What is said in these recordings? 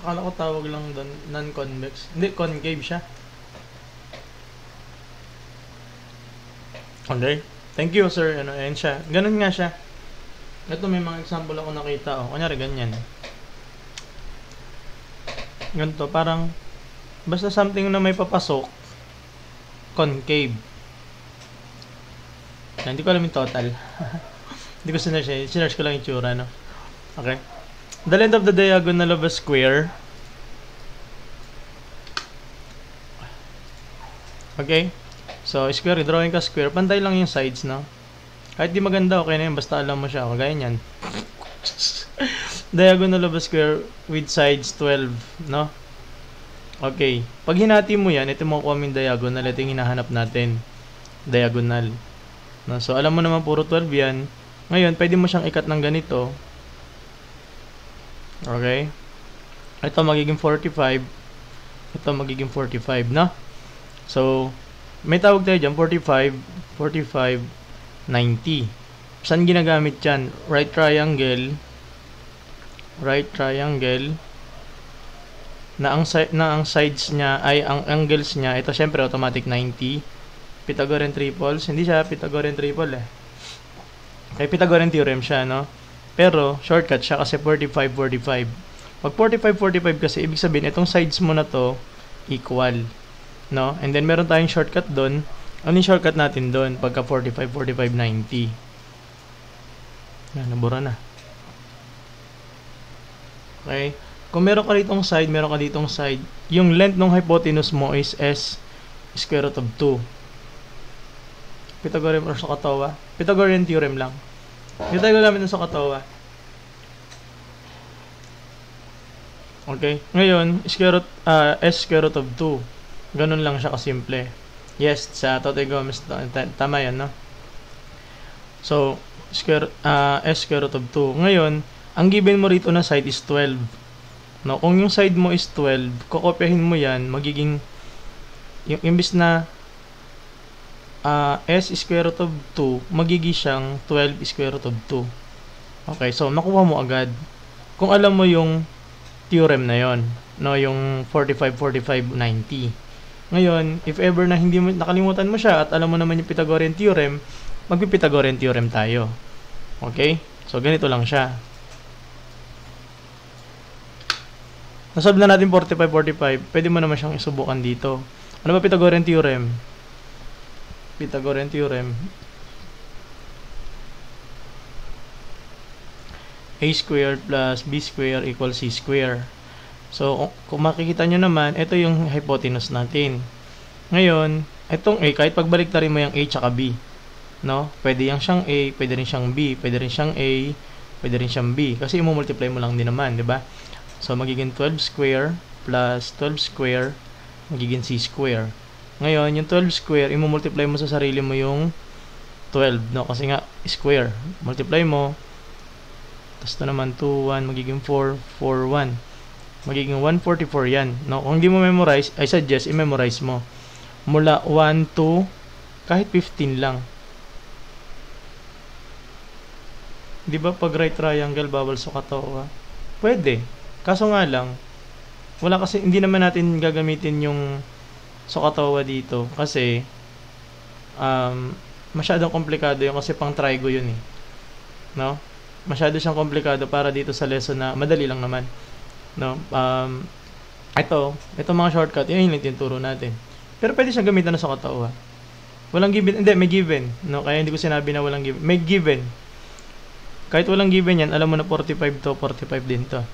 Akala ko tawag lang doon, non-convex. Hindi, concave siya. Okay. Thank you, sir. Ano, ayan siya. Ganun nga siya. Ito may mga example ako nakita. Oh. Kunyari, ganyan. Ganito, parang basta something na may papasok, concave. Na, hindi ko alam yung total. Hindi ko sinerge. Sinerge ko lang yung tsura, no? Okay. The length of the diagonal of a square. Okay. So, square, drawing ka square. Pantay lang yung sides, no? Kahit di maganda, okay na yun. Basta alam mo siya. Kagaya niyan. Diagonal of a square with sides 12, no? Okay. Pag hinati mo yan, ito mo kuha yung diagonal. Ito yung hinahanap natin. Diagonal. No? So, alam mo naman puro 12 yan. Ngayon, pwede mo siyang ikat ng ganito. Okay? Ito magiging 45. Ito magiging 45, no? So, may tawag tayo dyan, 45, 45, 90. Saan ginagamit yan? Right triangle, na ang sides niya ay ang angles niya, ito syempre automatic 90. Pythagorean triples, hindi siya Pythagorean triple eh. Kaya Pythagorean theorem siya, no? Pero, shortcut siya kasi 45, 45. Pag 45, 45 kasi, ibig sabihin, itong sides mo na to, equal. No? And then, meron tayong shortcut doon. Ano yung shortcut natin doon? Pagka 45, 45, 90. Yan, nabura na. Okay? Kung meron ka ditong side, meron ka ditong side, yung length ng hypotenuse mo is s square root of 2. Pythagorean or Sokotowa? Pythagorean theorem lang. Hindi tayo gagamit ng Sokotowa. Okay? Ngayon, s square root of 2. Ganun lang siya kasimple. Yes, sa Tote Gomez, tama yan, no? So, s square root of 2. Ngayon, ang given mo rito na side is 12. No? Kung yung side mo is 12, kokopyahin mo yan, magiging, yung imbis na s square root of 2, magiging siyang 12 square root of 2. Okay, so nakuha mo agad. Kung alam mo yung theorem na yon, no, yung 45, 45, 90. Ngayon, if ever na hindi mo, nakalimutan mo siya at alam mo naman yung Pythagorean theorem, magpi-Pythagorean theorem tayo. Okay? So, ganito lang siya. Nasolve na natin 45, 45. Pwede mo naman siyang isubukan dito. Ano ba Pythagorean theorem? Pythagorean theorem. A squared plus b squared equals c squared. So, kung makikita nyo naman, ito yung hypotenuse natin. Ngayon, itong a, kahit pagbalik-tarin mo yung a tsaka b, no? Pwede yung siyang a, pwede rin siyang b, pwede rin siyang a, pwede rin siyang b. Kasi i-multiply mo lang din naman, di ba? So, magiging 12 square plus 12 square, magiging c square. Ngayon, yung 12 square, i-multiply mo sa sarili mo yung 12, no? Kasi nga, square. Multiply mo. Tapos ito naman, 2, 1, magiging 4, 4, 1. Magiging 144 yan, no? Kung hindi mo memorize, I suggest, i-memorize mo. Mula 1 to, kahit 15 lang. Di ba pag right triangle, bawal Sokotowa? Pwede. Kaso nga lang, wala kasi, hindi naman natin gagamitin yung Sokotowa dito kasi masyadong komplikado yun kasi pang trigo yun eh, no? Masyado siyang komplikado para dito sa lesson na madali lang naman, no? Ito mga shortcut, yun yung tinuturo natin, pero pwede siyang gamitan na Sokotowa. Walang given, hindi, may given, no? Kaya hindi ko sinabi na walang given, may given. Kahit walang given yan, alam mo na 45 to, 45 din to,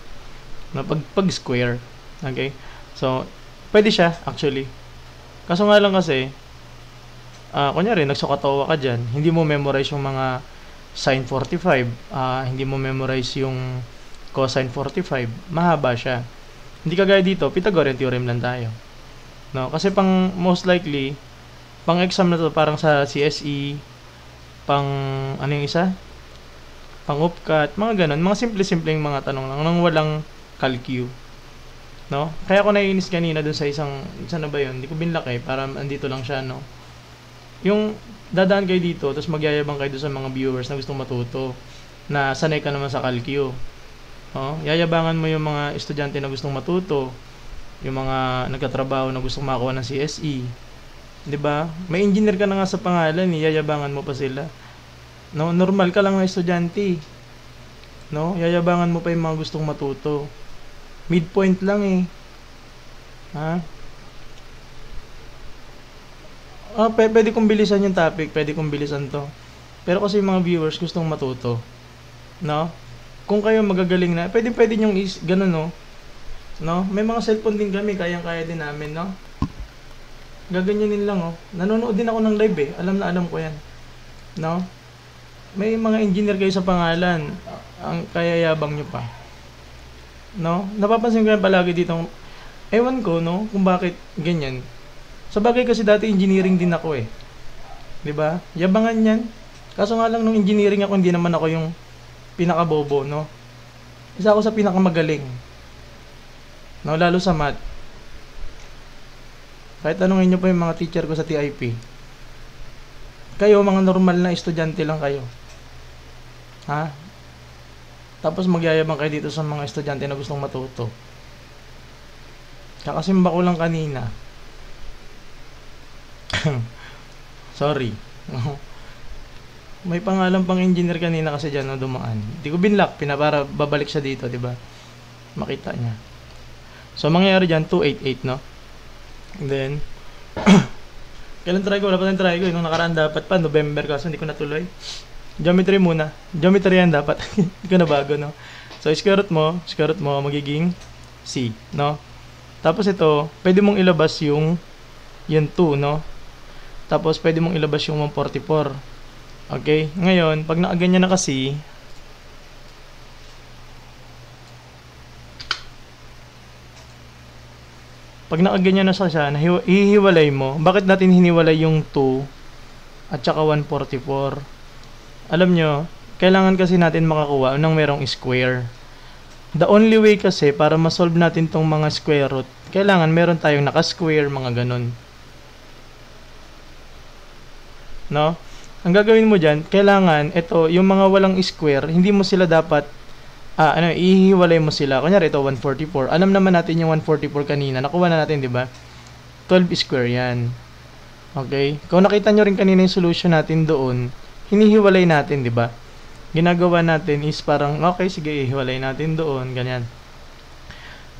no? Pag square, okay? So pwede siya actually. Kaso nga lang kasi, kunyari, nagsokotowa ka dyan, hindi mo memorize yung mga sin 45, hindi mo memorize yung cosine 45, mahaba siya. Hindi kagaya dito, Pythagorean theorem lang tayo. No? Kasi pang, most likely, pang exam na to, parang sa CSE, pang, ano yung isa? Pang UPCAT, mga ganun, mga simple-simpleng mga tanong lang, nang walang calcu. No? Kaya ako naiinis kanina dun sa isang na ba yun? Hindi ko binlaki para andito lang siya, no? Yung dadaan kayo dito, tapos magyayabang kayo dun sa mga viewers na gustong matuto, na sanay ka naman sa calcu. Oh, yayabangan mo yung mga estudyante na gustong matuto, yung mga nagtatrabaho na gustong makakuha ng CSE. 'Di ba? May engineer ka na nga sa pangalan, yayabangan mo pa sila. No, normal ka lang na estudyante. No, yayabangan mo pa yung mga gustong matuto. Midpoint lang eh. Ha? Pwede kong bilisan yung topic, pwede kong bilisan to. Pero kasi yung mga viewers gustong matuto. No? Kung kayo magagaling na, pwede nyong ganun, no? No? May mga cellphone din kami, kayang-kaya din namin, no? Gaganyanin lang, oh. Nanonood din ako ng live, eh. Alam ko yan. No? May mga engineer kayo sa pangalan. Ang kayayabang nyo pa. No? Napapansin ko yan palagi dito. Ewan ko, no? Kung bakit ganyan. Sa bagay kasi dati engineering din ako, eh. 'Di ba? Yabangan yan. Kaso nga lang nung engineering ako, hindi naman ako yung pinakabobo, no? Isa ako sa pinakamagaling. No, lalo sa math. Kahit tanungin nyo pa yung mga teacher ko sa TIP. Kayo, mga normal na estudyante lang kayo. Ha? Tapos magyayabang kayo dito sa mga estudyante na gustong matuto. Kakasimba ko lang kanina. Sorry. May pangalan pang engineer kanina kasi dyan, no, dumaan. Hindi ko binlock, para babalik siya dito, di ba? Makita niya. So, mangyayari dyan, 288, no? And then, kailan try ko? Wala pa tayong try ko. Nung nakaraan dapat pa, November kasi hindi ko natuloy. Geometry muna. Geometry yan dapat. Hindi ko na bago, no? So, square root mo, magiging C, no? Tapos ito, pwede mong ilabas yung 2, no? Tapos, pwede mong ilabas yung 144. Okay? Ngayon, pag nakaganyan na kasi, pag nakaganyan na siya, hihiwalay mo. Bakit natin hiniwalay yung 2 at saka 144? Alam nyo, kailangan kasi natin makakuha ng merong square. The only way kasi para ma-solve natin tong mga square root, kailangan meron tayong naka-square, mga ganun. No? Ang gagawin mo dyan, kailangan, ito, yung mga walang square, hindi mo sila dapat, ihiwalay mo sila. Kunyari, ito, 144. Alam naman natin yung 144 kanina. Nakuha na natin, di ba? 12 square yan. Okay? Kung nakita nyo rin kanina yung solution natin doon, hinihiwalay natin, di ba? Ginagawa natin is parang, okay, sige, ihiwalay natin doon, ganyan.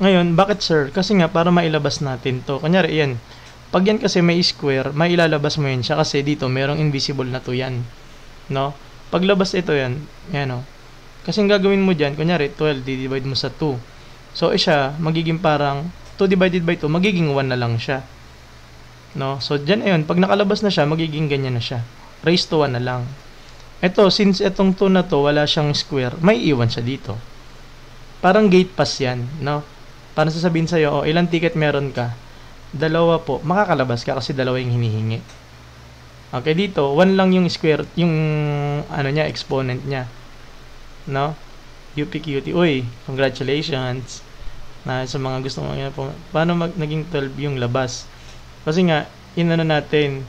Ngayon, bakit sir? Kasi nga, para mailabas natin to. Kunyari, yan. Pag yan kasi may square, may ilalabas mo yan siya kasi dito merong invisible na 2 yan. No? Paglabas ito yan, yan o. Kasi ang gagawin mo dyan, kunyari 12, divide mo sa 2. So, siya, magiging parang 2 divided by 2, magiging 1 na lang siya. No? So, dyan ayun, pag nakalabas na siya, magiging ganyan na siya. Raised to 1 na lang. Ito, since itong 2 na to, wala siyang square, may iwan siya dito. Parang gate pass yan, no? Parang sasabihin sa'yo, oh, ilang ticket meron ka? 2 po, makakalabas ka kasi 2 yung hinihingi. Okay, dito, 1 lang yung square, yung niya, exponent niya. No? UPQT. Uy, congratulations. Na sa mga gusto mo, paano naging 12 yung labas? Kasi nga, natin,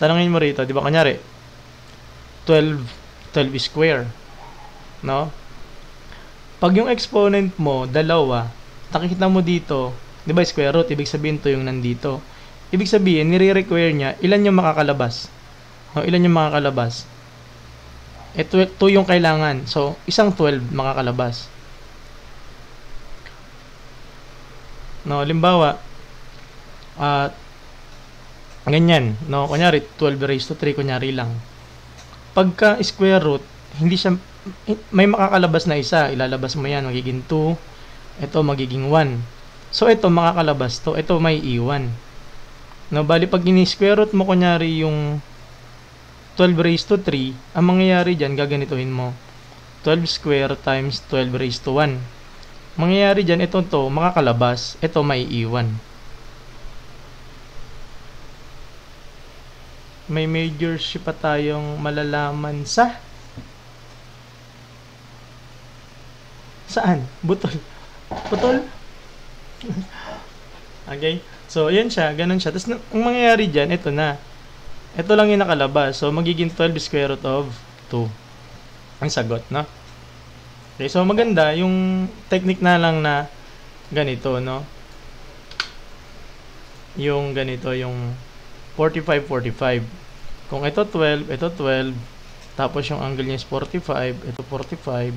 tanongin mo rito, di ba, kunyari, 12 square. No? Pag yung exponent mo, 2, nakikita mo dito, di ba square root, ibig sabihin to yung nandito. Ibig sabihin, nire-require niya, ilan yung makakalabas? O, ilan yung makakalabas? 2 yung kailangan. So, isang 12 makakalabas. No, halimbawa, ganyan. No, kunyari, 12 raised to 3, kunyari lang. Pagka square root, hindi siya, may makakalabas na isa. Ilalabas mo yan, magiging 2. Ito, magiging 1. So, ito makakalabas to. Ito may iwan. No, bali pag ini-square root mo kunyari yung 12 raised to 3, ang mangyayari dyan, gaganituhin mo. 12 square times 12 raised to 1. Mangyayari dyan, ito to, makakalabas. Ito may iwan. May major shift pa tayong malalaman sa... Saan? Butol. Butol? Okay? So, yan siya. Ganun siya. Tapos, ang mangyayari dyan, ito na. Ito lang yung nakalabas. So, magiging 12 square root of 2. Ang sagot, no? Okay, so maganda yung technique na lang na ganito, no? Yung ganito, yung 45-45. Kung ito 12, ito 12, tapos yung angle niya is 45, ito 45.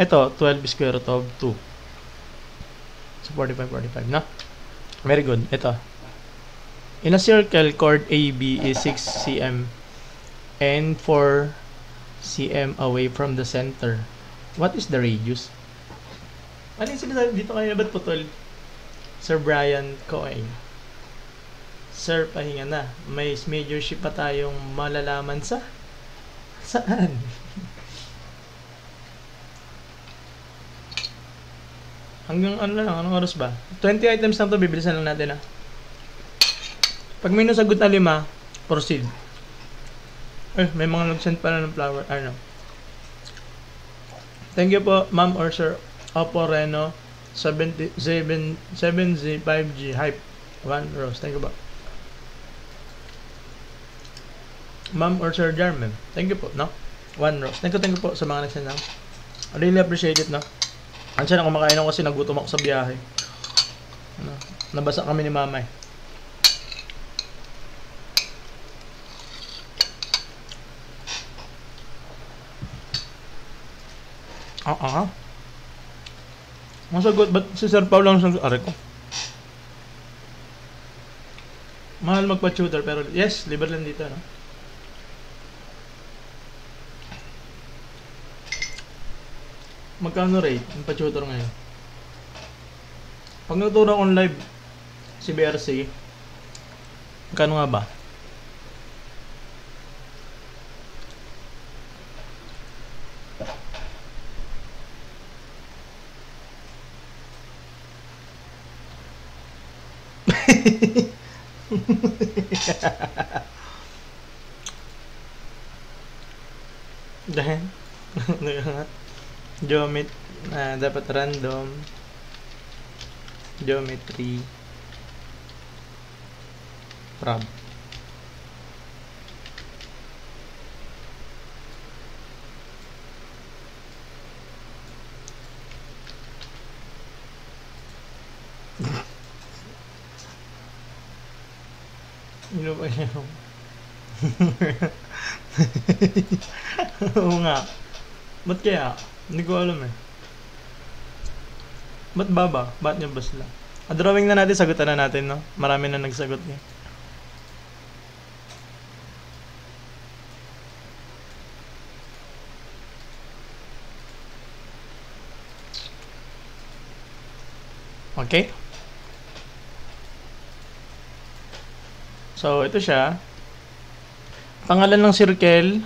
Ito, 12 square root of 2. So, 45-45, no? Very good. Ito. In a circle, chord AB is 6 cm and 4 cm away from the center. What is the radius? Ano yung sinasabi dito kayo? Ba't putol? Sir Brian Coy. Sir, pahinga na. May major ship pa tayong malalaman sa? Saan? Hanggang ano lang, anong oras ba? 20 items lang to, bibilisan lang natin Pag may nasagot na 5, proceed. May mga nag-send pala ng flower. Ano? Thank you po, ma'am or sir. Opo Reno 7Z5G hype 1 rose. Thank you po. Ma'am or sir Jarman. Thank you po, no? 1 rose. Thank you po sa mga nag-send lang. I really appreciate it, no? Andiyan ako kumakain ako kasi nagutom ako sa biyahe. Ano? Nabasa kami ni mama Masagot, ba't si Sir Paul lang sa ari ko? Mahal magpa-tutor pero yes, libre lang dito, no? Magkano rate yung pa-tutor ngayon? Pag nagturo akong live si BRC, magkano nga ba? Dahil dapat random geometry prob ano ba yun? Oo nga. Ba't kaya? Hindi ko alam Ba't baba? Ba't niya ba sila? Drawing na natin, sagutan na natin, no? Marami na nagsagot niya. Okay? So, ito siya. Pangalan ng circle.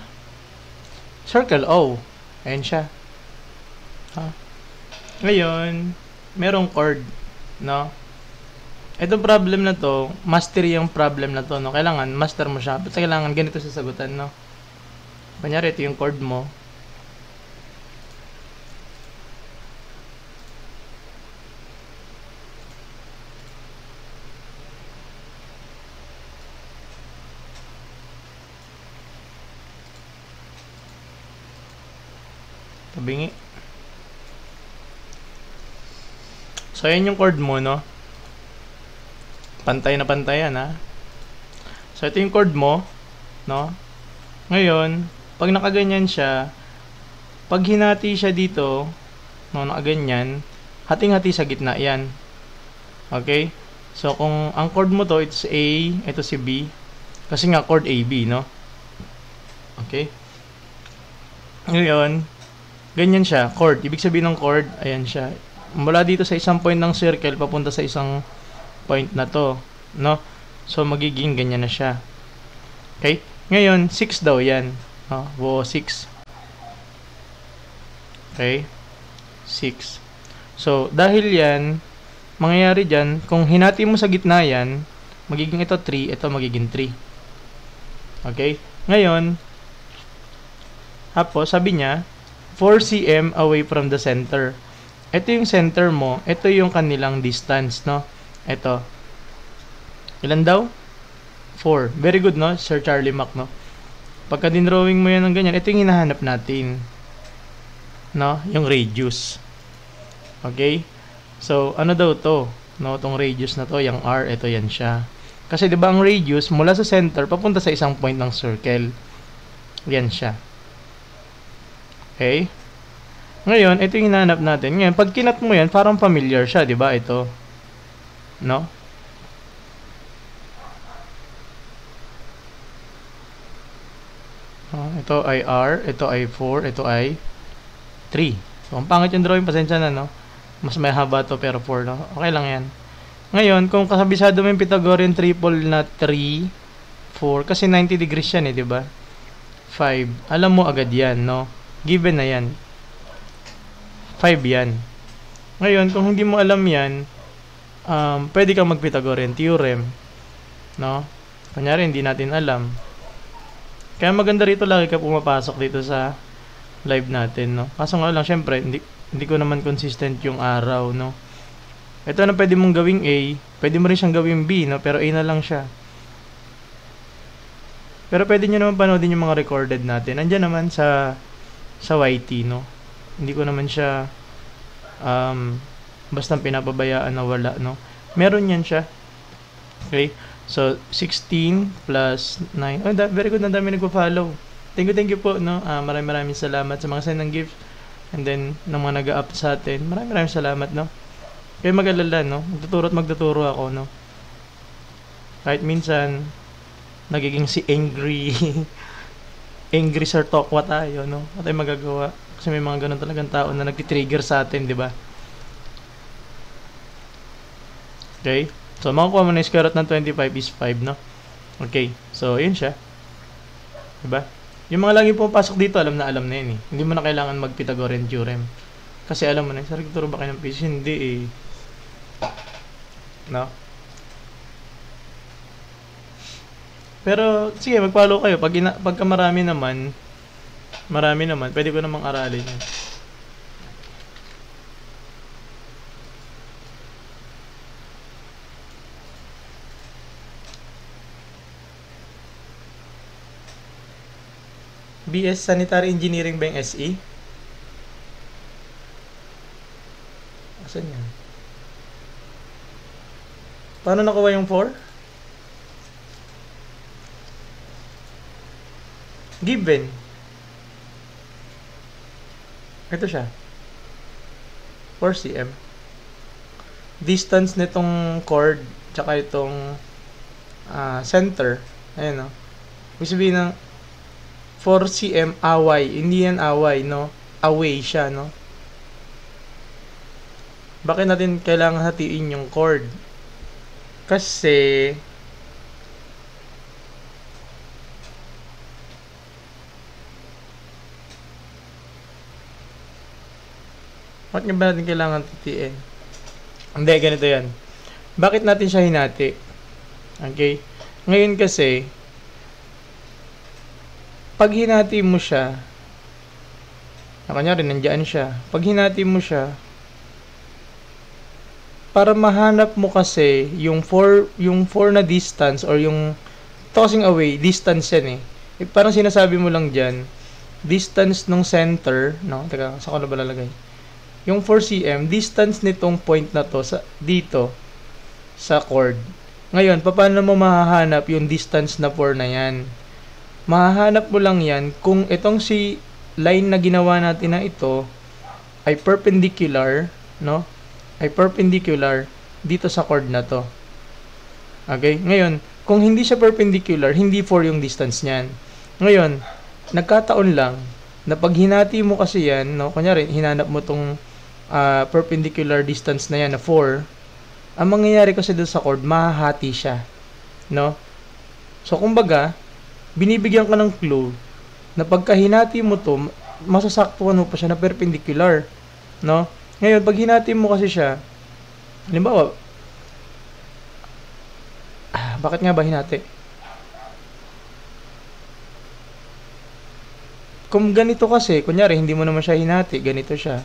Circle O. Ayan siya. Ngayon, merong chord, no? Itong problem na to, mastery yung problem na to, no? Kailangan, master mo siya. But kailangan ganito sasagutan, no? Kunyari, ito yung chord mo. Tabingi. So, ayan yung chord mo, no? Pantay na pantay yan, ha? So, ito yung chord mo, no? Ngayon, pag nakaganyan siya, pag hinati siya dito, no, nakaganyan, hating-hati sa gitna yan. Okay? So, kung ang chord mo to, it's A, ito si B. Kasi nga, chord AB, no? Okay? Ngayon, ganyan siya, chord. Ibig sabihin ng chord, ayan siya. Mula dito sa isang point ng circle, papunta sa isang point na to, no? So, magiging ganyan na siya. Okay? Ngayon, 6 daw yan. Buo 6. Okay? 6. So, dahil yan, mangyayari dyan, kung hinati mo sa gitna yan, magiging ito 3, ito magiging 3. Okay? Ngayon, tapos, sabi niya, 4 cm away from the center. Ito yung center mo. Ito yung kanilang distance, no? Ito. Ilan daw? 4. Very good, no? Sir Charlie Mac, no? Pagka din-drawing mo yan ng ganyan, ito yung hinahanap natin. no? Yung radius. Okay? So, ano daw to? No, tong radius na to, yung R, ito yan siya. Kasi 'di ba ang radius mula sa center papunta sa isang point ng circle. Yan siya. Okay? Ngayon, ito yung hinahanap natin. Ngayon, pag kinat mo yan, parang familiar siya, 'di ba? Ito. No? Ito ay R, ito ay 4, ito ay 3. So, ang pangit yung drawing, pasensya na, no? Mas may haba to pero 4, no? Okay lang yan. Ngayon, kung kasabisado mo yung Pythagorean triple na 3, 4, kasi 90 degrees yan eh, di ba? 5. Alam mo agad yan, no? Given na yan. 5 yan. Ngayon, kung hindi mo alam yan, pwede kang mag-Pythagorean theorem, no? Kunyari, hindi natin alam. Kaya maganda rito lagi ka pumapasok dito sa live natin, no? Kaso nga lang, syempre, hindi ko naman consistent yung araw, no? Ito na pwede mong gawing A, pwede mo rin siyang gawing B, no? Pero A na lang siya. Pero pwede nyo naman panoodin yung mga recorded natin. Andiyan naman sa YT, no? Hindi ko naman siya basta pinapabayaan na wala, no? Meron yan siya. Okay? So, 16 plus 9. Oh, very good. Ang dami nagpa-follow. Thank you po, no? Maraming salamat sa mga send ng gift. And then, ng mga nag-up sa atin. Maraming salamat, no? Kaya mag-alala, no? Magtuturo ako, no? Kahit minsan, nagiging si angry. Angry Sir Tokwa tayo, no? At ay magagawa. Kasi may mga ganun talagang tao na nagtitrigger sa atin, di ba? Okay? So, makukuha mo na yung square root ng 25 is 5, no? Okay. So, yun siya. Diba? Yung mga lagi pumapasok dito, alam na yun eh. Hindi mo na kailangan mag-Pythagorean theorem. Kasi alam mo na, sir, tuturo ba kayo ng physics? Hindi eh. No? Pero, sige, mag-follow kayo. Pagka marami naman, pwede ko namang aralin yun. BS Sanitary Engineering ba yung SE? Asan yan? Paano nakuha yung 4? Given. Ito siya. 4 cm. Distance nitong chord tsaka itong center. Ayan, no? Ibig sabihin ng 4 cm away. Hindi yan away, no? Away siya, no? Bakit natin kailangan hatiin yung chord? Kasi bakit nga ba natin kailangan hatiin? Hindi, ganito yan. Bakit natin siya hinati? Okay? Ngayon kasi, pag hinati mo siya, kanyari, nandiyan siya. Pag hinati mo siya, para mahanap mo kasi yung 4 na distance or yung tossing away, distance yan eh. Parang sinasabi mo lang dyan, distance ng center, no? Teka, saan ko na ba lalagay? Yung 4 cm, distance nitong point na to dito sa chord. Ngayon, paano mo mahahanap yung distance na 4 na yan? Mahahanap mo lang yan kung itong si line na ginawa natin na ito ay perpendicular, no? Ay perpendicular dito sa chord na to. Okay? Ngayon, kung hindi siya perpendicular, hindi 4 yung distance niyan. Ngayon, nagkataon lang na pag hinati mo kasi yan, no? Kunyari, hinanap mo tong perpendicular distance na yan na 4, ang mangyayari kasi doon sa chord, mahahati siya, no? So, kumbaga, binibigyan ka ng clue na pagka hinati mo to, masasaktuhan mo pa siya na perpendicular, no? Ngayon, pag hinati mo kasi siya, halimbawa, bakit nga ba hinati? Kung ganito kasi, kunyari, hindi mo naman siya hinati, ganito siya.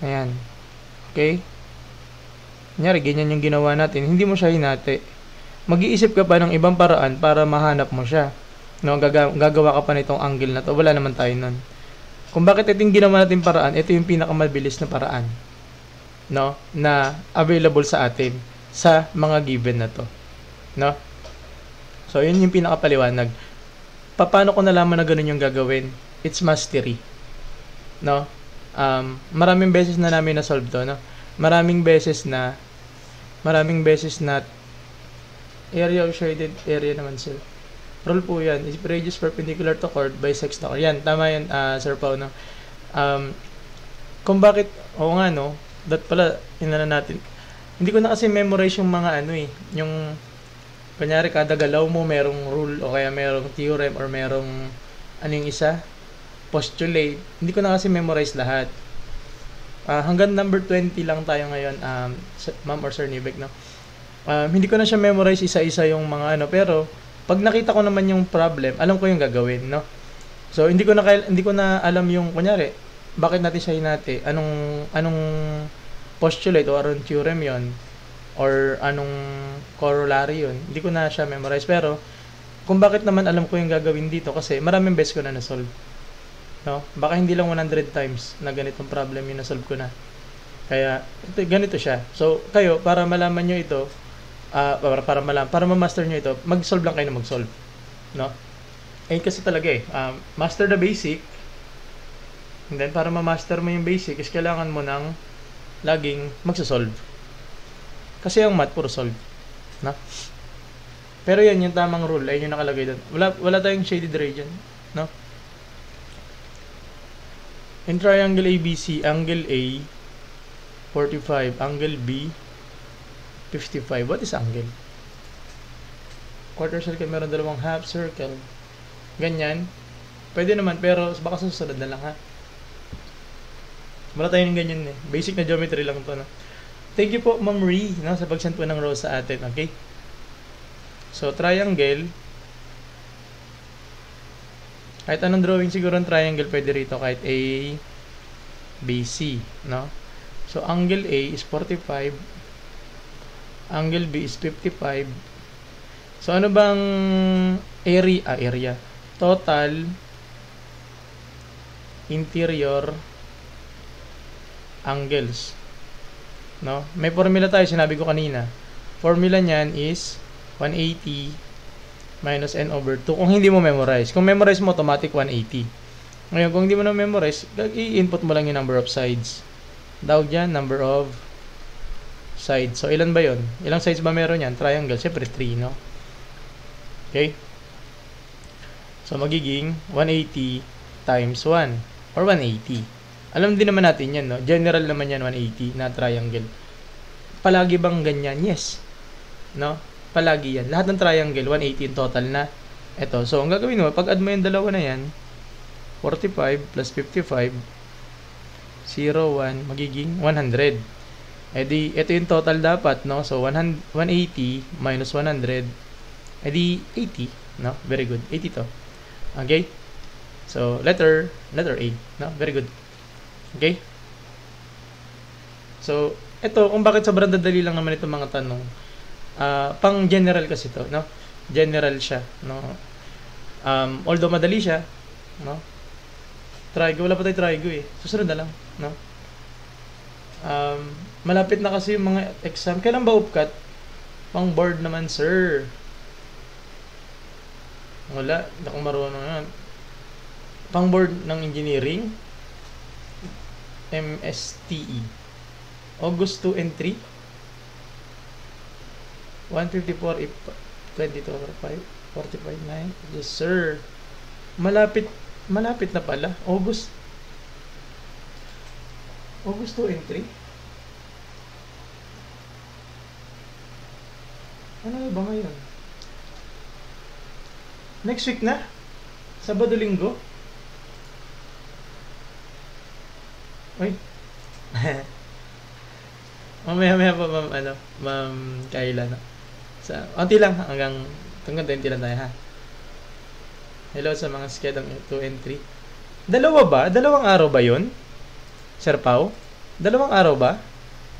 Ayan. Okay? Kunyari, ganyan yung ginawa natin, hindi mo siya hinati. Mag-iisip ka pa ng ibang paraan para mahanap mo siya. No, gagawa ka pa nitong angle na to. Wala naman tayo nun. Kung bakit ito yung ginawa natin paraan, ito yung pinakamabilis na paraan, no, na available sa atin sa mga given na to, no? So, yun yung pinakapaliwanag. Paano ko nalaman na ganun yung gagawin? It's mastery, no? Maraming beses na namin na-solve to, no? Maraming beses na area of shaded area naman sila. Rule po yan. If radius perpendicular to chord, bisects the chord. Yan, tama yan, Sir Pao, no? Kung bakit, oo nga, no? That pala, inana natin. Hindi ko na kasi memorize yung mga yung, kunyari, kada galaw mo, merong rule, o kaya merong theorem, or merong, yung isa? Postulate. Hindi ko na kasi memorize lahat. Hanggang number 20 lang tayo ngayon, Ma'am or Sir Nibek, no? Hindi ko na siya memorize isa-isa yung mga pero pag nakita ko naman yung problem, alam ko yung gagawin, no? So hindi ko na alam yung kunyari, bakit natin siya hinati? Anong postulate o anong theorem 'yon or anong corollary 'yon? Hindi ko na siya memorize, pero kung bakit naman alam ko yung gagawin dito kasi maraming beses ko na na-solve. No? Baka hindi lang 100 times na ganitong problem yung na-solve ko na. Kaya ganito siya. So kayo, para malaman nyo ito, para ma-master nyo ito, mag-solve lang kayo na mag-solve, no? Kasi talaga master the basic, and then para ma-master mo yung basic is kailangan mo ng laging magsa-solve. Kasi ang math puro solve, no? Pero yan yung tamang rule, ayun yung nakalagay doon. Wala tayong shaded ray dyan, no? In triangle ABC, angle A 45, angle B 55. What is angle? Quarter circle, meron dalawang half circle. Ganyan. Pwede naman, pero baka susunod na lang, ha? Wala tayong ganyan eh. Basic na geometry lang to, no? Thank you po, Ma'am Ree, no, sa pagsend po ng rose sa atin, okay? So, triangle. Kahit anong drawing siguro ng triangle, pwede rito. Kahit A, B, C, no? So, angle A is 45. Angle B is 55. So, ano bang area? Total interior angles. No? May formula tayo, sinabi ko kanina. Formula niyan is 180 minus n over 2. Kung hindi mo memorize. Kung memorize mo, automatic 180. Ngayon, kung hindi mo na memorize, i-input mo lang yung number of sides. Tawag dyan, number of sides. So, ilan ba yon? Ilang sides ba meron yan? Triangle. Siyempre, 3, no? Okay? So, magiging 180 times 1 or 180. Alam din naman natin yan, no? General naman yan, 180 na triangle. Palagi bang ganyan? Yes. No? Palagi yan. Lahat ng triangle, 180 in total na. Ito. So, ang gagawin mo, pag-add mo yung dalawa na yan, 45 plus 55, 0, 1, magiging 100. Edi, ito yung total dapat, no? So, 180 minus 100, edi 80, no? Very good. 80 to. Okay? So, letter A, no? Very good. Okay? So, ito, kung bakit sobrang dadali lang naman itong mga tanong. Pang general kasi to, no? General siya, no? Although madali siya, no? Trigo, wala pa tayo trigo eh. Susunod na lang, no? Malapit na kasi yung mga exam. Kailan ba upkat? Pang board naman, sir. Wala, hindi akong marunong yan. Pang board ng engineering, MSTE. August 2 and 3. 154 if 22 over 5. 45, 9. Yes, sir. Malapit na pala. August 2 and 3. Ano ba ngayon? Next week na? Sabado, Linggo? Uy. Mamaya pa, Ma'am Kayla, no? Unti lang, hanggang 20 lang tayo, ha? Hello sa mga schedule 2 and 3. Dalawa ba? Dalawang araw ba yun? Sir Pao? Dalawang araw ba?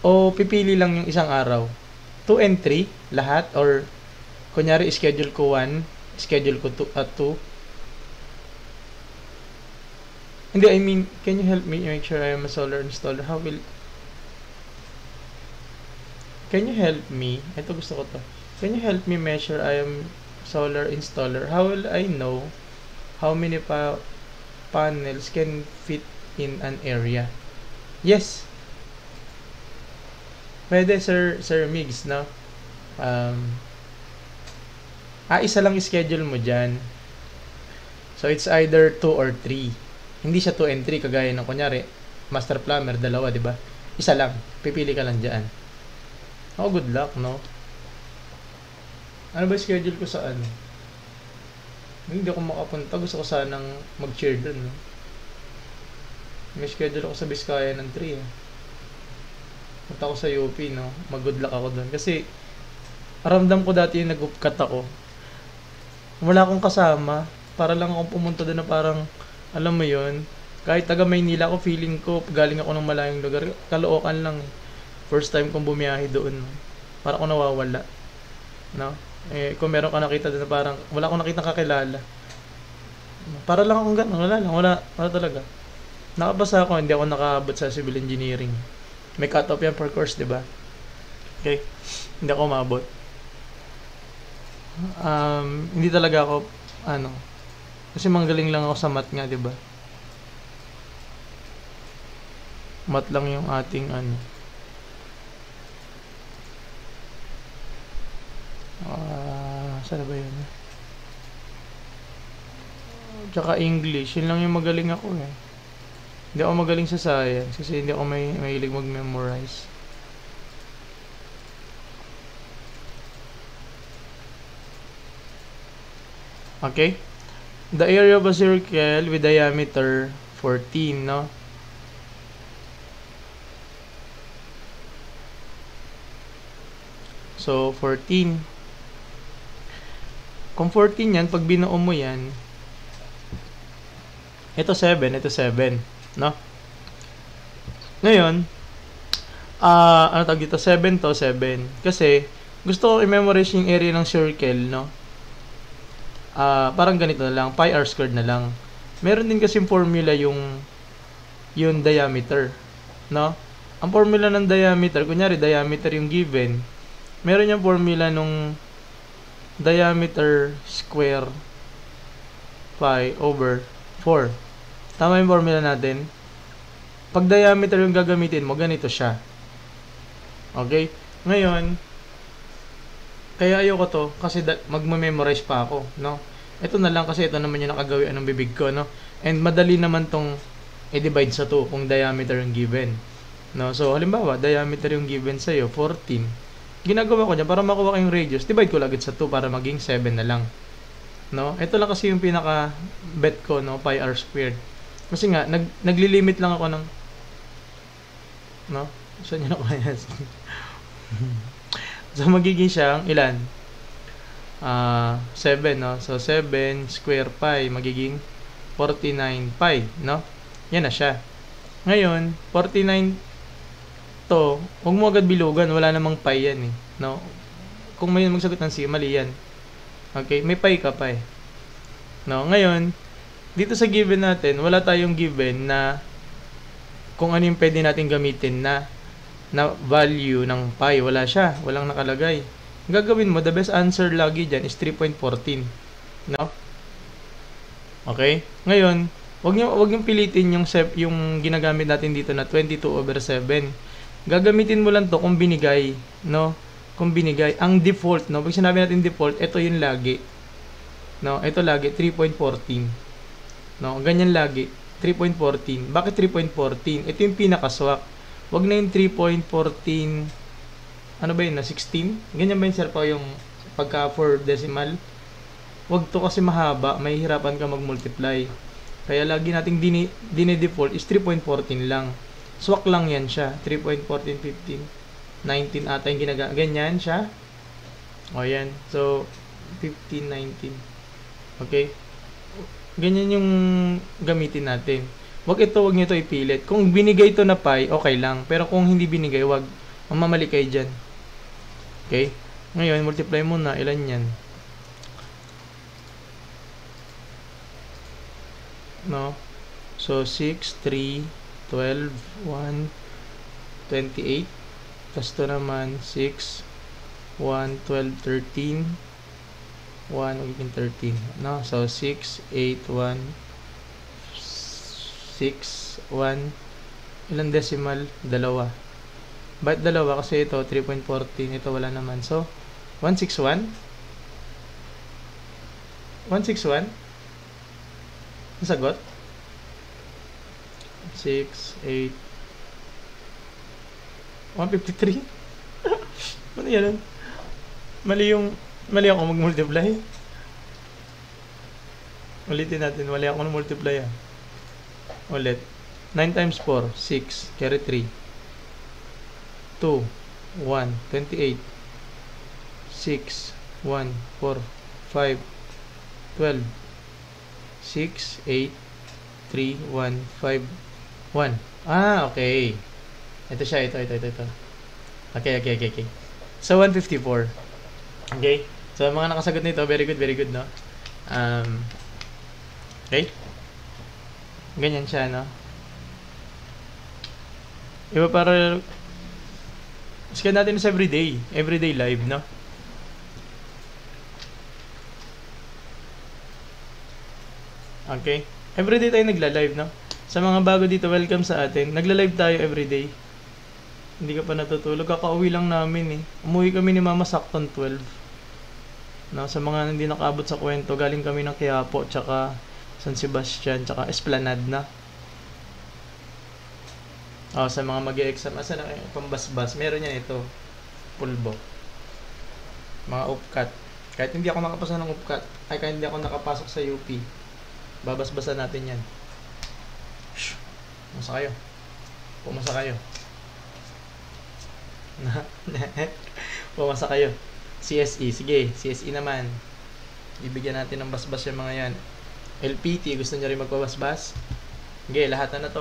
O pipili lang yung isang araw? 2 and 3, lahat? Or, kunyari, schedule ko 1, schedule ko 2. Hindi, I mean, can you help me make sure I am a solar installer? How will... Can you help me? Ito gusto ko to. Can you help me measure I am solar installer? How will I know how many panels can fit in an area? Yes. Pwede, Sir Migs, no? Isa lang schedule mo dyan. So, it's either 2 or 3. Hindi siya 2 and 3, kagaya ng kunyari, master plumber, dalawa, di ba? Isa lang. Pipili ka lang dyan. Oh, good luck, no? Ano ba schedule ko sa ano? Hindi ako makapunta. Gusto ko sanang mag-cheer dun, no? May schedule ako sa Biskaya ng 3, eh. Punta ako sa UP, no? Mag-good luck ako dun. Kasi, ramdam ko dati yung nag-upcut ako. Wala akong kasama. Para lang akong pumunta doon na parang, alam mo yon, kahit taga Maynila ako, feeling ko, galing ako ng malayong lugar, Caloocan lang. First time kong bumiyahe doon. Para ako nawawala. No? Eh, kung meron ka nakita doon na parang, wala akong nakita kakilala. Para lang akong gano'n, wala talaga. Nakabasa ako, hindi ako nakaabot sa civil engineering. May cut-off yan per course, di ba? Okay? Hindi ako maabot. Hindi talaga ako, kasi manggaling lang ako sa math nga, di ba? Math lang yung ating, saan ba yun? Tsaka English, yun lang yung magaling ako, eh. Hindi ako magaling sa science kasi hindi ako mahilig mag-memorize. Okay? The area of a circle with diameter 14, no? So, 14. Kung 14 yan, pag binuo mo yan, ito 7, no? Ngayon, ano tawag dito? 7 to 7. Kasi, gusto ko i-memorize yung area ng circle, no? Parang ganito na lang, pi r squared na lang. Meron din kasi formula yung diameter, no? Ang formula ng diameter, kunyari diameter yung given, meron yung formula nung diameter square pi over 4. Tama yung formula natin. Pag diameter yung gagamitin mo, ganito siya. Okay? Ngayon, kaya ayoko to kasi magme-memorize pa ako, no? Ito na lang kasi ito naman yung nakagawian ng bibig ko, no? And madali naman tong i-divide sa 2 kung diameter yung given. No? So, halimbawa, diameter yung given sa'yo, 14. Ginagawa ko dyan, para makuha ko yung radius, divide ko agad sa 2 para maging 7 na lang. No? Ito lang kasi yung pinaka-bet ko, no? Pi r squared. Kasi nga, nagli-limit lang ako ng, no? Saan yun ako yan? So, magiging siyang ilan? 7, no? So, 7 square pi, magiging 49 pi, no? Yan na siya. Ngayon, 49 to, huwag mo agad bilugan, wala namang pi yan, eh, no? Kung may magsagot ng C, mali yan. Okay, may pi ka pa, eh. No? Ngayon, dito sa given natin, wala tayong given na kung ano yung pwede natin gamitin na value ng pi. Wala siya. Walang nakalagay. Gagawin mo, the best answer lagi dyan is 3.14. No? Okay? Ngayon, wag nyo pilitin yung ginagamit natin dito na 22/7. Gagamitin mo lang to kung binigay. No? Kung binigay. Ang default, no? Pag sinabi natin default, ito yung lagi. No? Ito lagi, 3.14. No? Ganyan lagi. 3.14. Bakit 3.14? Ito yung pinakaswak. Wag na yung 3.14. Ano ba yun? Na 16? Ganyan ba yun, sir, pa yung pagka 4 decimal? Wag to kasi mahaba. May hirapan ka mag-multiply. Kaya lagi nating dine-default is 3.14 lang. Swak lang yan siya. 3.14, 15, 19 ata yung ginagamit. Ganyan siya. O yan. So, 15, 19. Okay? Ganyan yung gamitin natin. Wag nyo ito ipilit. Kung binigay ito na pi, okay lang. Pero kung hindi binigay, wag. Mamamali kayo dyan. Okay? Ngayon, multiply mo na. Ilan yan? No? So, 6, 3, 12, 1, 28. Tapos ito naman, 6, 1, 12, 13. 1, magiging 13. No? So, 6, 8, 1, 6, 1. Ilang decimal? Dalawa. Bakit dalawa? Kasi ito, 3.14. Ito, wala naman. So, 161? 161? Nasagot? 6, 8, 153? Ano yan? Mali ako mag-multiply. Ulitin natin, mali ako mag-multiply Ulit. 9 times 4, 6, carry 3. 2, 1, 28. 6, 1, 4, 5, 12. 6, 8, 3, 1, 5, 1. Okay. Ito siya, ito. Okay. So, 154. Okay? So, mga nakasagot nito, very good, no? Okay? Ganyan siya, no? Iba para, scan natin sa everyday live, no? Okay? Everyday tayo nagla-live, no? Sa mga bago dito, welcome sa atin. Nagla-live tayo everyday. Hindi ka pa natutulog. Kakauwi lang namin Umuwi kami ni Mama sakton 12. No, sa mga hindi nakaabot sa kwento, galing kami ng Quiapo, tsaka San Sebastian, tsaka Esplanade na. Sa mga mag-e-exam, asa na pambasbas, meron yan ito. Pulbo. Mga UPCAT. Kahit hindi ako nakapasa ng UPCAT, kahit hindi ako nakapasok sa UP, babasbasan natin yan. Pumasa kayo. Pumasa kayo. CSE, sige, CSE naman. Ibigyan natin ng basbas yung mga yan. LPT, gusto nyo rin magpabasbas? Sige, lahat na to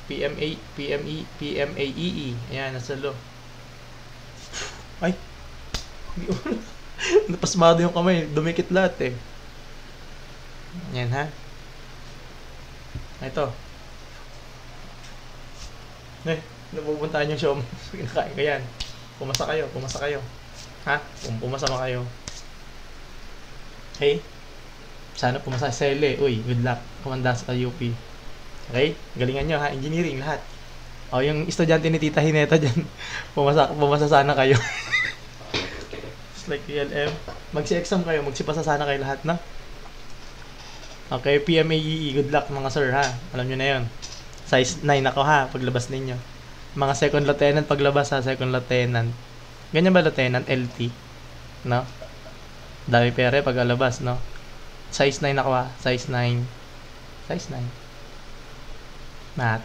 PMAEE. Ayan, nasa lo. Ay! Napasmado yung kamay. Dumikit lahat Yan Ito. Napupuntahan yung show. Kinakain ka yan. Pumasa kayo. Pumasa mo kayo. Okay? Sana pumasa sa SELE. Uy, good luck. Kumanda sa UP. Okay? Galingan nyo engineering lahat. Yung estudyante ni Tita Hineta dyan. Pumasa sana kayo. It's like PLM. Magsi-exam kayo. Magsipasa sana kayo lahat, na? Okay, PMAEE. Good luck mga sir, Alam nyo na yun. Size 9 ako, paglabas ninyo. Mga second lieutenant paglabas, second lieutenant. Ganyan ba lieutenant? LT. No? Dami pere paglabas, no? Size 9 ako, Size 9. Size 9. Math.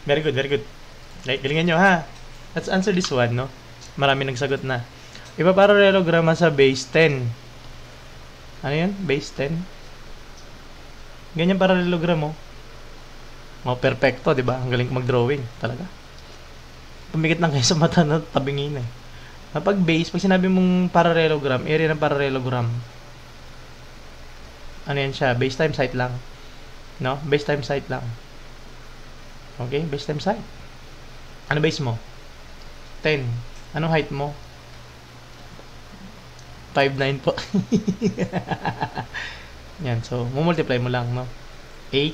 Very good. Okay, galingan nyo, Let's answer this one, no? Marami nagsagot na. Ipaparalelograma sa base 10. Ano yun? Base 10? Ganyan paralelogram mo. Perfecto, di ba? Ang galing ko mag-drawing. Talaga. Pumikit lang kayo sa mata na tabingin Pag base, pag sinabi mong parallelogram, area ng parallelogram, ano yan siya? Base times height lang. No? Base times height lang. Okay? Base times height. Ano base mo? 10. Anong height mo? 5'9" po. Yan. So, multiply mo lang, no? 8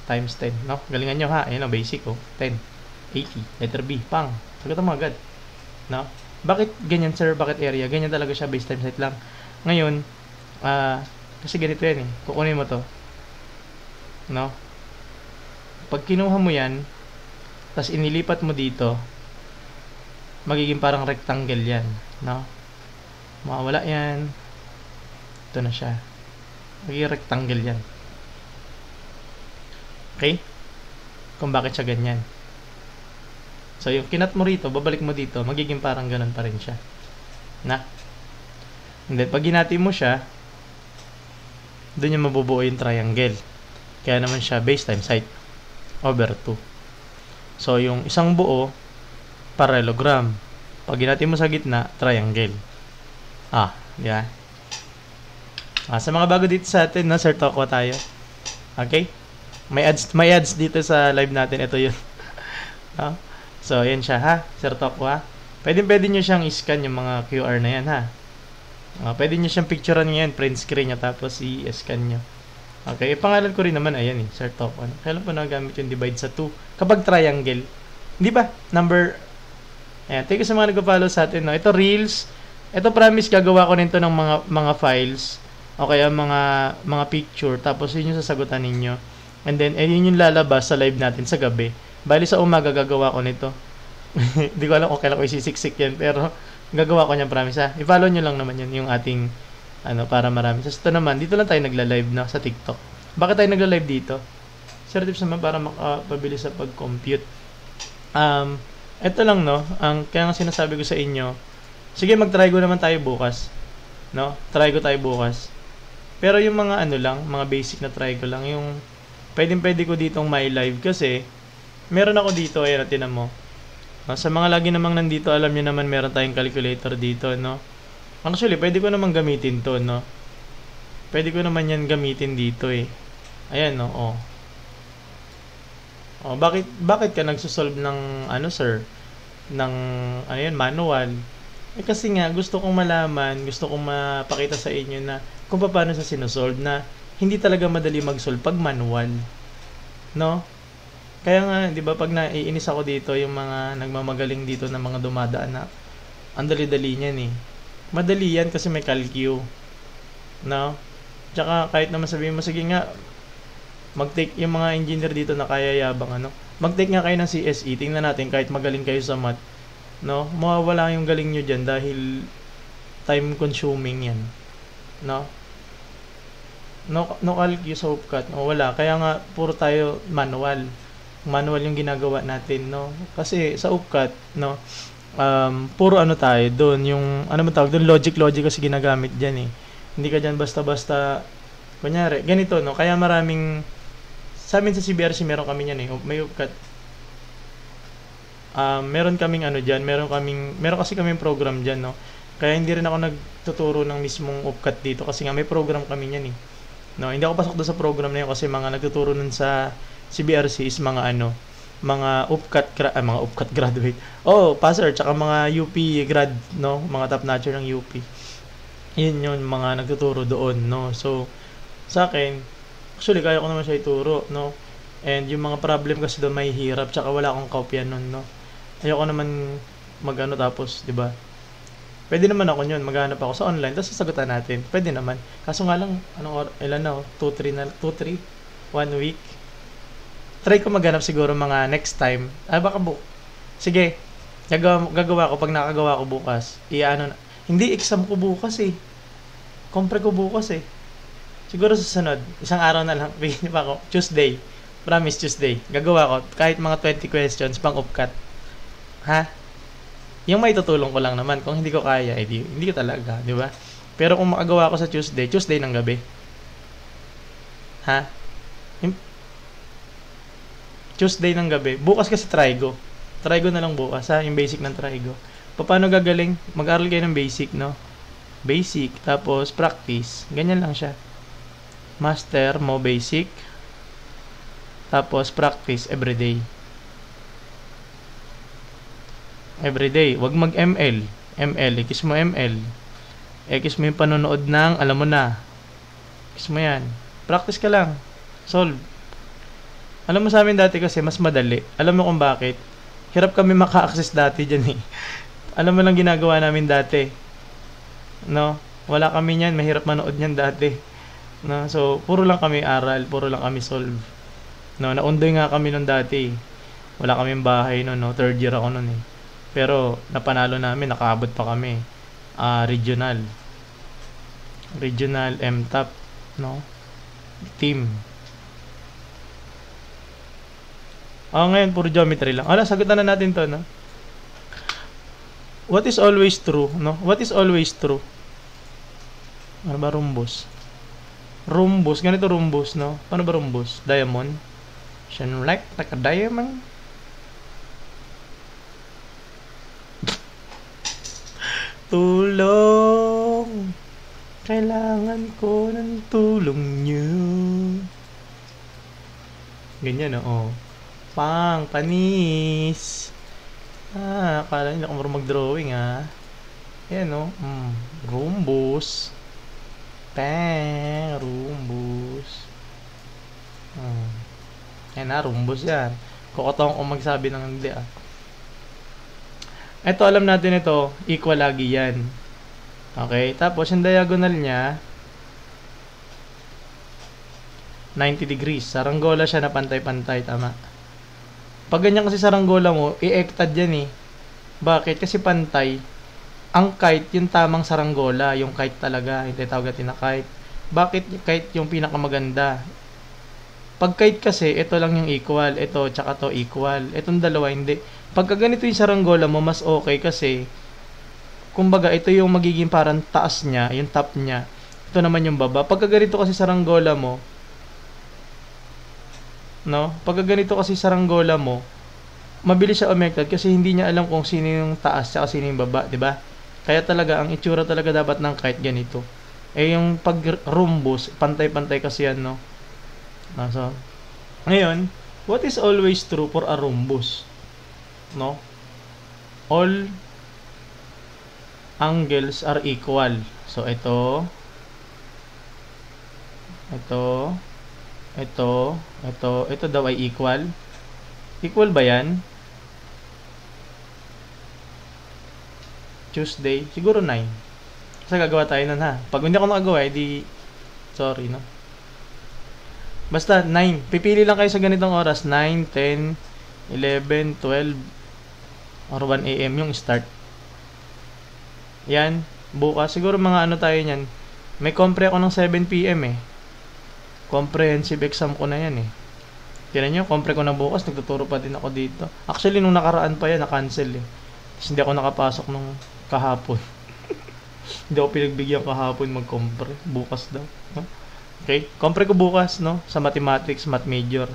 times 10, no? Galingan nyo, Ayan o, basic, 10. 80. Letter B. Pang. Sagot mo agad. No? Bakit ganyan, sir? Bakit area? Ganyan talaga siya, base times height lang. Ngayon, kasi ganito yan Kukunin mo to. No? Pag kinuha mo yan, tapos inilipat mo dito, magiging parang rectangle yan. No? Mawawala yan. Ito na siya. Magiging rectangle yan. Okay? Kung bakit siya ganyan. So, yung kinat mo rito, babalik mo dito, magiging parang ganun pa rin siya. Na? And then, pag ginati mo siya, doon yung mabubuo yung triangle. Kaya naman siya base times height over 2. So, yung isang buo, parallelogram. Pag ginati mo sa gitna, triangle. Di ba? Sa mga bago dito sa atin, Sir Tokwa tayo. Okay? May ads dito sa live natin. Ito yun. No? So, ayan siya ha. Sir Tokwa. Pwede nyo siyang i-scan yung mga QR na yan ha. Pwede nyo siyang picturean ngayon. Print screen nyo. Tapos i-scan nyo. Okay. Pangalan ko rin naman. Ayan eh. Sir Tokwa. Kailan po nagamit yung divide sa 2? Kapag triangle. Hindi ba? Number. Ayan. Thank you sa mga nag-follow sa atin. No? Ito Reels. Ito promise gagawa ko nito ng mga files. O kaya mga picture. Tapos yun yung sasagutan ninyo. And then, yun yung lalabas sa live natin sa gabi. Bali sa umaga gagawa ko nito. Hindi ko alam kung kailan ko isisiksik yan. Pero, gagawa ko niyan, promise ha. I-follow nyo lang naman yan, yung ating, para marami. So, ito naman, dito lang tayo nagla-live na sa TikTok. Bakit tayo nagla-live dito? Sir tips naman para makapabilis sa pag-compute. Ito lang, no? Kaya nga sinasabi ko sa inyo, sige, mag-try go naman tayo bukas. No? Try go tayo bukas. Pero yung mga lang, mga basic na try go lang, yung pwede ko ditong my live kasi meron ako dito, ayan, tinan mo. Sa mga lagi namang nandito, alam niyo naman meron tayong calculator dito, no? Actually, pwede ko naman gamitin to, no? Pwede ko naman yan gamitin dito, eh. Ayan, no? Oh. Oh, bakit ka nagsosolve ng, sir? Ng, manual? Kasi nga, gusto kong malaman, gusto kong mapakita sa inyo na kung paano sa sinosolve na hindi talaga madali mag-solve pag manual. No? Kaya nga, di ba, pag naiinis ako dito, yung mga nagmamagaling dito na mga dumadaan na, ang dali-dali niyan eh. Madali yan kasi may calcu. No? Tsaka, kahit naman sabihin mo, sige nga, mag-take yung mga engineer dito na kaya yabang, mag-take nga kayo ng CSE, tingnan natin, kahit magaling kayo sa math, no? Mawawala yung galing nyo dyan dahil time consuming yan. No? No calcu sa upcut, no, wala. Kaya nga, puro tayo manual yung ginagawa natin, no? Kasi sa upcut, no, puro tayo doon, yung man tawag doon, logic kasi ginagamit diyan eh. Hindi ka diyan basta kunyari ganito, no? Kaya maraming sa amin sa CBRC meron kami niyan eh, may upcut. Meron kaming diyan, meron kasi kaming program diyan, no? Kaya hindi rin ako nagtuturo ng mismong upcut dito kasi nga may program kami niyan eh. No, hindi ako pasok doon sa program na yun kasi mga nagtuturo nun sa CBRC is mga mga upcut graduate. Oh, passer, tsaka mga UP grad, no? Mga top notcher ng UP. Yun yung mga nagtuturo doon, no? So, sa akin, actually, kaya ko naman siya ituro, no? And yung mga problem kasi doon may hirap, tsaka wala akong kopya nun, no? Ayoko naman tapos, di ba? Pwede naman ako yun, maghanap ako sa online, tapos sasagutan natin. Pwede naman. Kaso nga lang, ilan na, 2-3, 1 week. Try ko maghanap siguro mga next time. Baka sige, gagawa ko pag nakagawa ko bukas. Hindi exam ko bukas eh. Compre ko bukas eh. Siguro susunod, isang araw na lang, bigyan niyo pa ako. Tuesday. Promise Tuesday. Gagawa ko kahit mga 20 questions pang upcut. Ha? Yung may tutulong ko lang naman. Kung hindi ko kaya, hindi ko talaga, di ba? Pero kung makagawa ko sa Tuesday ng gabi. Ha? Tuesday ng gabi. Bukas kasi Trigo. Trigo na lang bukas, ha? Yung basic ng Trigo. Paano gagaling? Mag-aral kayo ng basic, no? Basic, tapos practice. Ganyan lang siya. Master mo basic. Tapos practice everyday. Everyday. Wag mag-ML. X mo ML. X mo yung panonood ng, alam mo na. X mo yan. Practice ka lang. Solve. Alam mo sa amin dati kasi, mas madali. Alam mo kung bakit? Hirap kami maka-access dati dyan eh. Alam mo lang ginagawa namin dati. No? Wala kami niyan. Mahirap manood niyan dati. No? So, puro lang kami aral. Puro lang kami solve. No? Naundoy nga kami nun dati. Wala kaming bahay nun. No? Third year ako nun eh. Pero napanalo namin, nakaabot pa kami. Regional MTOP, no? Team. Ngayon puro geometry lang. Sagutan na natin 'to, no? What is always true, no? What is always true? Ano ba rhombus? Rhombus, ganito rhombus, no? Paano ba rhombus? Diamond. Shine like a diamond. Tulong, kailangan ko ng tulong niyo. Ganyan, oh. Panis. Akala nila kung marunong mag-drawing, Ayan, oh. Rhombus. Rhombus. Ayan rhombus yan. Kokotong kung magsabi ng hindi, Ito, alam natin ito, equal lagi yan. Okay, tapos yung diagonal niya, 90 degrees. Saranggola siya na pantay-pantay, tama. Pag ganyan kasi saranggola mo, i-ektad yan Bakit? Kasi pantay. Ang kite, yung tamang saranggola, yung kite talaga, hindi tawag natin na kite. Bakit kite yung pinakamaganda? Pag kite kasi, ito lang yung equal, ito, tsaka to equal. Itong dalawa, hindi. Pagka ganito yung saranggola mo, mas okay kasi, kumbaga, ito yung magiging parang taas niya, yung top niya. Ito naman yung baba. Pagka ganito kasi saranggola mo, no? Pagka ganito kasi saranggola mo, mabilis siya umektad kasi hindi niya alam kung sino yung taas at sino yung baba, 'di ba? Kaya talaga ang itsura talaga dapat ng kite ganito. Yung pag rhombus, pantay-pantay kasi yan, no? So, ngayon, what is always true for a rhombus? No? All angles are equal. So, ito daw ay equal. Equal ba yan? Tuesday, siguro 9. Kasi gagawa tayo nun, Pag hindi ako nakagawa, edi sorry, no? Basta 9. Pipili lang kayo sa ganitong oras. 9, 10, 11, 12, or 1 AM yung start. Yan. Bukas, siguro mga ano tayo yan. May compre ako ng 7 PM Comprehensive exam ko na yan Tinan nyo, compre ko na bukas. Nagtuturo pa din ako dito. Actually, nung nakaraan pa yan, na-cancel Tapos hindi ako nakapasok nung kahapon. Hindi ako pinagbigyan kahapon mag-compre. Bukas daw. Okay? Compre ko bukas, no? Sa mathematics, math major.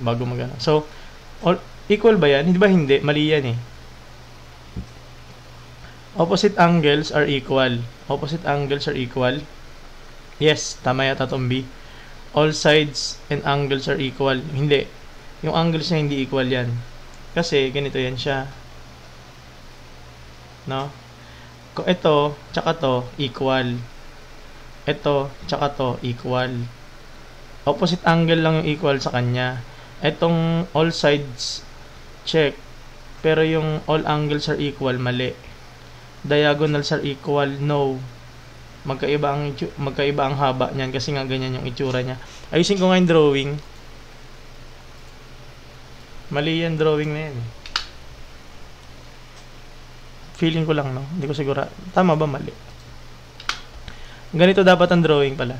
Bago mag-ano. So, equal ba yan? Hindi ba hindi? Mali yan Opposite angles are equal. Opposite angles are equal. Yes, tama yata itong B. All sides and angles are equal. Hindi. Yung angles niya hindi equal yan. Kasi, ganito yan siya. No? Kung ito, tsaka to, equal. Ito, tsaka to, equal. Opposite angle lang yung equal sa kanya. Itong all sides, check. Pero yung all angles are equal, mali. Diagonals are equal, no. Magkaiba ang haba niyan kasi nga ganyan yung itsura niya. Ayusin ko nga yung drawing. Mali yan drawing na yan Feeling ko lang, no? Hindi ko sigura. Tama ba mali? Ganito dapat ang drawing pala.